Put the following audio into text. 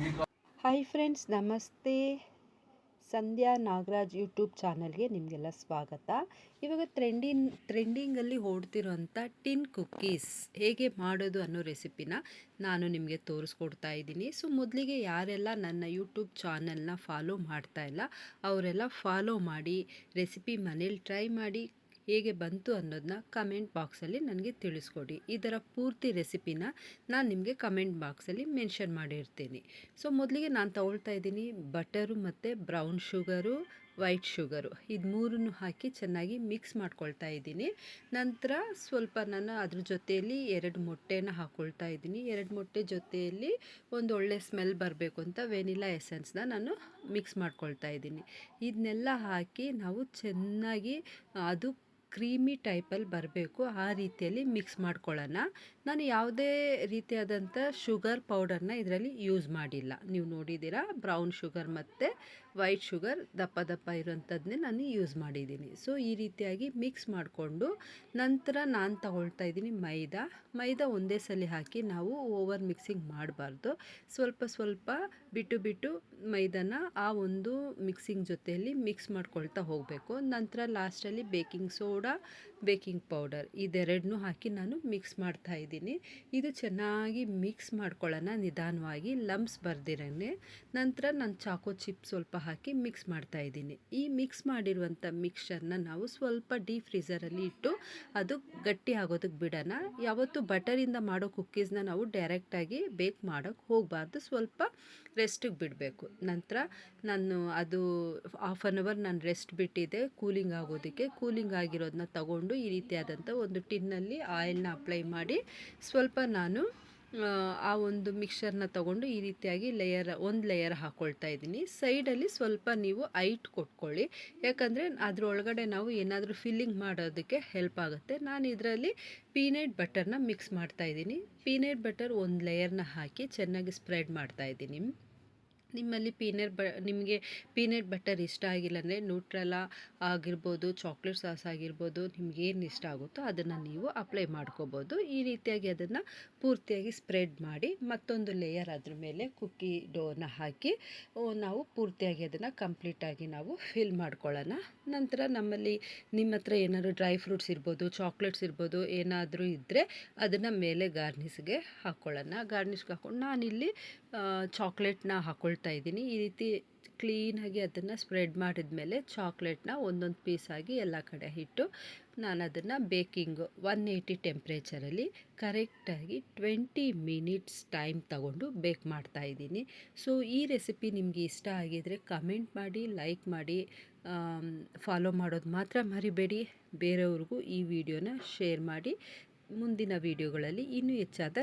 Hi friends, ನಮಸ್ತೆ. ಸಂಧ್ಯಾ Nagaraj YouTube ಚಾನಲ್ಗೆ ನಿಮಗೆಲ್ಲ ಸ್ವಾಗತ. ಇವಾಗ ಟ್ರೆಂಡಿಂಗಲ್ಲಿ ಓಡ್ತಿರೋಂಥ ಟಿನ್ ಕುಕ್ಕೀಸ್ ಹೇಗೆ ಮಾಡೋದು ಅನ್ನೋ ರೆಸಿಪಿನ ನಾನು ನಿಮಗೆ ತೋರಿಸ್ಕೊಡ್ತಾ ಇದ್ದೀನಿ. ಸೊ ಮೊದಲಿಗೆ ಯಾರೆಲ್ಲ ನನ್ನ ಯೂಟ್ಯೂಬ್ ಚಾನಲ್ನ ಫಾಲೋ ಮಾಡ್ತಾ ಇಲ್ಲ ಅವರೆಲ್ಲ ಫಾಲೋ ಮಾಡಿ ರೆಸಿಪಿ ಮನೇಲಿ ಟ್ರೈ ಮಾಡಿ ಹೇಗೆ ಬಂತು ಅನ್ನೋದನ್ನ ಕಮೆಂಟ್ ಬಾಕ್ಸಲ್ಲಿ ನನಗೆ ತಿಳಿಸ್ಕೊಡಿ. ಇದರ ಪೂರ್ತಿ ರೆಸಿಪಿನ ನಾನು ನಿಮಗೆ ಕಮೆಂಟ್ ಬಾಕ್ಸಲ್ಲಿ ಮೆನ್ಷನ್ ಮಾಡಿರ್ತೀನಿ. ಸೊ ಮೊದಲಿಗೆ ನಾನು ತಗೊಳ್ತಾ ಇದ್ದೀನಿ ಬಟರು ಮತ್ತು ಬ್ರೌನ್ ಶುಗರು, ವೈಟ್ ಶುಗರು, ಇದು ಮೂರನ್ನು ಹಾಕಿ ಚೆನ್ನಾಗಿ ಮಿಕ್ಸ್ ಮಾಡ್ಕೊಳ್ತಾ ಇದ್ದೀನಿ. ನಂತರ ಸ್ವಲ್ಪ ನಾನು ಅದ್ರ ಜೊತೆಯಲ್ಲಿ 2 ಮೊಟ್ಟೆನ ಹಾಕ್ಕೊಳ್ತಾ ಇದ್ದೀನಿ. 2 ಮೊಟ್ಟೆ ಜೊತೆಯಲ್ಲಿ ಒಂದು ಒಳ್ಳೆ ಸ್ಮೆಲ್ ಬರಬೇಕು ಅಂತ ವೆನಿಲಾ ಎಸೆನ್ಸ್ನ ನಾನು ಮಿಕ್ಸ್ ಮಾಡ್ಕೊಳ್ತಾ ಇದ್ದೀನಿ. ಇದನ್ನೆಲ್ಲ ಹಾಕಿ ನಾವು ಚೆನ್ನಾಗಿ ಅದು ಕ್ರೀಮಿ ಟೈಪಲ್ಲಿ ಬರಬೇಕು, ಆ ರೀತಿಯಲ್ಲಿ ಮಿಕ್ಸ್ ಮಾಡ್ಕೊಳ್ಳೋಣ. ನಾನು ಯಾವುದೇ ರೀತಿಯಾದಂಥ ಶುಗರ್ ಪೌಡರ್ನ ಇದರಲ್ಲಿ ಯೂಸ್ ಮಾಡಿಲ್ಲ. ನೀವು ನೋಡಿದ್ದೀರಾ, ಬ್ರೌನ್ ಶುಗರ್ ಮತ್ತು ವೈಟ್ ಶುಗರ್ ದಪ್ಪ ದಪ್ಪ ಇರೋಂಥದ್ದನ್ನೇ ನಾನು ಯೂಸ್ ಮಾಡಿದ್ದೀನಿ. ಸೊ ಈ ರೀತಿಯಾಗಿ ಮಿಕ್ಸ್ ಮಾಡಿಕೊಂಡು ನಂತರ ನಾನು ತಗೊಳ್ತಾ ಇದ್ದೀನಿ ಮೈದಾ ಒಂದೇ ಸಲ ಹಾಕಿ ನಾವು ಓವರ್ ಮಿಕ್ಸಿಂಗ್ ಮಾಡಬಾರ್ದು. ಸ್ವಲ್ಪ ಸ್ವಲ್ಪ ಬಿಟ್ಟು ಮೈದಾನ ಆ ಒಂದು ಮಿಕ್ಸಿಂಗ್ ಜೊತೆಯಲ್ಲಿ ಮಿಕ್ಸ್ ಮಾಡ್ಕೊಳ್ತಾ ಹೋಗಬೇಕು. ನಂತರ ಲಾಸ್ಟಲ್ಲಿ ಬೇಕಿಂಗ್ ಸೋಡಾ, ಬೇಕಿಂಗ್ ಪೌಡರ್ ಇದೆರಡನ್ನೂ ಹಾಕಿ ನಾನು ಮಿಕ್ಸ್ ಮಾಡ್ತಾ ಇದ್ದೀನಿ. ಇದು ಚೆನ್ನಾಗಿ ಮಿಕ್ಸ್ ಮಾಡ್ಕೊಳ್ಳೋಣ ನಿಧಾನವಾಗಿ, ಲಂಪ್ಸ್ ಬರ್ದಿರಂಗೆ. ನಂತರ ನಾನು ಚಾಕೋ ಚಿಪ್ ಸ್ವಲ್ಪ ಹಾಕಿ ಮಿಕ್ಸ್ ಮಾಡ್ತಾ ಇದ್ದೀನಿ. ಈ ಮಿಕ್ಸ್ ಮಾಡಿರುವಂಥ ಮಿಕ್ಸ್ಚರ್ನ ನಾವು ಸ್ವಲ್ಪ ಡೀಪ್ ಫ್ರೀಝರಲ್ಲಿ ಇಟ್ಟು ಅದು ಗಟ್ಟಿ ಆಗೋದಕ್ಕೆ ಬಿಡೋಣ. ಯಾವತ್ತು ಬಟರಿಂದ ಮಾಡೋ ಕುಕ್ಕೀಸ್ನ ನಾವು ಡೈರೆಕ್ಟಾಗಿ ಬೇಕ್ ಮಾಡೋಕ್ಕೆ ಹೋಗಬಾರ್ದು, ಸ್ವಲ್ಪ ರೆಸ್ಟಿಗೆ ಬಿಡಬೇಕು. ನಂತರ ನಾನು ಅದು ಹಾಫ್ ಆನ್ ಅವರ್ ನಾನು ರೆಸ್ಟ್ ಬಿಟ್ಟಿದ್ದೆ ಕೂಲಿಂಗ್ ಆಗೋದಕ್ಕೆ. ಕೂಲಿಂಗ್ ಆಗಿರೋದನ್ನ ತಗೊಂಡು ಈ ರೀತಿಯಾದಂಥ ಒಂದು ಟಿನ್ನಲ್ಲಿ ಆಯಿಲ್ನ ಅಪ್ಲೈ ಮಾಡಿ ಸ್ವಲ್ಪ ನಾನು ಆ ಒಂದು ಮಿಕ್ಸ್ಚರ್ನ ತಗೊಂಡು ಈ ರೀತಿಯಾಗಿ ಒಂದು ಲೇಯರ್ ಹಾಕ್ಕೊಳ್ತಾ ಇದ್ದೀನಿ. ಸೈಡಲ್ಲಿ ಸ್ವಲ್ಪ ನೀವು ಐಟ್ ಕೊಟ್ಕೊಳ್ಳಿ, ಯಾಕಂದರೆ ಅದರೊಳಗಡೆ ನಾವು ಏನಾದರೂ ಫಿಲ್ಲಿಂಗ್ ಮಾಡೋದಕ್ಕೆ ಹೆಲ್ಪ್ ಆಗುತ್ತೆ. ನಾನು ಇದರಲ್ಲಿ ಪೀನಟ್ ಬಟರ್ನ ಮಿಕ್ಸ್ ಮಾಡ್ತಾ ಇದ್ದೀನಿ. ಪೀನಟ್ ಬಟರ್ ಒಂದು ಲೇಯರ್ನ ಹಾಕಿ ಚೆನ್ನಾಗಿ ಸ್ಪ್ರೆಡ್ ಮಾಡ್ತಾ ಇದ್ದೀನಿ. ನಿಮ್ಮಲ್ಲಿ ನಿಮಗೆ ಪೀನಟ್ ಬಟರ್ ಇಷ್ಟ ಆಗಿಲ್ಲ ಅಂದರೆ ನ್ಯೂಟ್ರೆಲಾ ಆಗಿರ್ಬೋದು, ಚಾಕ್ಲೇಟ್ ಸಾಸ್ ಆಗಿರ್ಬೋದು, ನಿಮಗೇನು ಇಷ್ಟ ಆಗುತ್ತೋ ಅದನ್ನು ನೀವು ಅಪ್ಲೈ ಮಾಡ್ಕೋಬೋದು. ಈ ರೀತಿಯಾಗಿ ಅದನ್ನು ಪೂರ್ತಿಯಾಗಿ ಸ್ಪ್ರೆಡ್ ಮಾಡಿ ಮತ್ತೊಂದು ಲೇಯರ್ ಅದ್ರ ಮೇಲೆ ಕುಕ್ಕಿ ಡೋನ ಹಾಕಿ ನಾವು ಪೂರ್ತಿಯಾಗಿ ಅದನ್ನು ಕಂಪ್ಲೀಟಾಗಿ ನಾವು ಫಿಲ್ ಮಾಡ್ಕೊಳ್ಳೋಣ. ನಂತರ ನಿಮ್ಮ ಹತ್ರ ಏನಾದರೂ ಡ್ರೈ ಫ್ರೂಟ್ಸ್ ಇರ್ಬೋದು, ಚಾಕ್ಲೇಟ್ಸ್ ಇರ್ಬೋದು, ಏನಾದರೂ ಇದ್ದರೆ ಅದನ್ನು ಮೇಲೆ ಗಾರ್ನಿಷ್ಗೆ ಹಾಕ್ಕೊಳ್ಳೋಣ. ಗಾರ್ನಿಷ್ಗೆ ಹಾಕ್ಕೊಂಡು ನಾನಿಲ್ಲಿ ಚಾಕ್ಲೇಟ್ನ ಹಾಕ್ಕೊಳ್ತಾ ಇದ್ದೀನಿ. ಈ ರೀತಿ ಕ್ಲೀನಾಗಿ ಅದನ್ನು ಸ್ಪ್ರೆಡ್ ಮಾಡಿದ ಮೇಲೆ ಚಾಕ್ಲೇಟ್ನ ಒಂದೊಂದು ಪೀಸಾಗಿ ಎಲ್ಲ ಕಡೆ ಇಟ್ಟು ನಾನು ಅದನ್ನು ಬೇಕಿಂಗು 180 ಟೆಂಪ್ರೇಚರಲ್ಲಿ ಕರೆಕ್ಟಾಗಿ 20 ಮಿನಿಟ್ಸ್ ಟೈಮ್ ತಗೊಂಡು ಬೇಕ್ ಮಾಡ್ತಾ ಇದ್ದೀನಿ. ಸೊ ಈ ರೆಸಿಪಿ ನಿಮಗೆ ಇಷ್ಟ ಆಗಿದರೆ ಕಮೆಂಟ್ ಮಾಡಿ, ಲೈಕ್ ಮಾಡಿ, ಫಾಲೋ ಮಾಡೋದು ಮಾತ್ರ ಮರಿಬೇಡಿ. ಬೇರೆಯವ್ರಿಗೂ ಈ ವಿಡಿಯೋನ ಶೇರ್ ಮಾಡಿ. ಮುಂದಿನ ವಿಡಿಯೋಗಳಲ್ಲಿ ಇನ್ನೂ ಹೆಚ್ಚಾದ